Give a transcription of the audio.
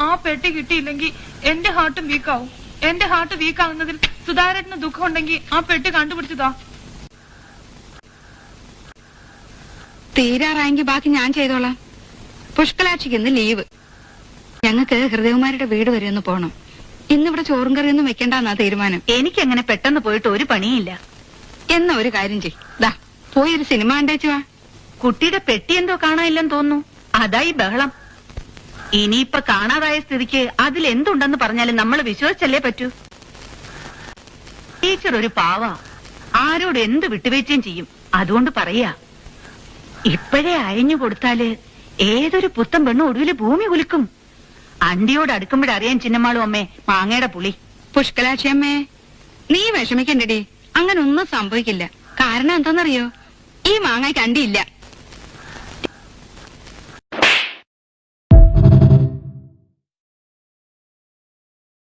ആ പെട്ടി കിട്ടിയില്ലെങ്കിൽ എന്റെ ഹാർട്ടും വീക്കാവും. എന്റെ ഹാർട്ട് വീക്കാവുന്നതിൽ സുധാരേട്ടന് ദുഃഖം ഉണ്ടെങ്കിൽ ആ പെട്ടി കണ്ടുപിടിച്ചതാ. തീരാറായെങ്കിൽ ബാക്കി ഞാൻ ചെയ്തോളാം. പുഷ്കലാക്ഷിക്ക് ഇന്ന് ലീവ്. ഞങ്ങൾക്ക് ഹൃദയകുമാരുടെ വീട് വരെ ഒന്ന് പോണം. ഇന്നിവിടെ ചോറും കറിയൊന്നും വെക്കണ്ടെന്നാ തീരുമാനം. എനിക്കങ്ങനെ പെട്ടെന്ന് പോയിട്ട് ഒരു പണിയില്ല. എന്നാ ഒരു കാര്യം ദാ പോയി ഒരു സിനിമ കണ്ടേച്ചു വാ. കുട്ടിയുടെ പെട്ടി എന്തോ കാണാനില്ലെന്ന് തോന്നുന്നു. അതായി ബഹളം. ഇനിയിപ്പൊ കാണാതായ സ്ഥിതിക്ക് അതിലെന്തുണ്ടെന്ന് പറഞ്ഞാലും നമ്മൾ വിശ്വസിച്ചല്ലേ പറ്റൂ. ടീച്ചർ ഒരു പാവ, ആരോട് എന്ത് വിട്ടുവീഴ്ചയും ചെയ്യും. അതുകൊണ്ട് പറയാ, ഇപ്പോഴേ അയഞ്ഞു കൊടുത്താല് ഏതൊരു പുത്തൻ പെണ്ണും ഒടുവില് ഭൂമി കുലുക്കും. അണ്ടിയോട് അടുക്കുമ്പോഴറിയാൻ ചിന്നമാളും അമ്മേ മാങ്ങയുടെ പുളി. പുഷ്കലാക്ഷി അമ്മേ, നീ വിഷമിക്കണ്ടടി. അങ്ങനെ ഒന്നും സംഭവിക്കില്ല. കാരണം എന്താണെന്നറിയോ, ഈ മാങ്ങയ്ക്ക് അണ്ടിയില്ല.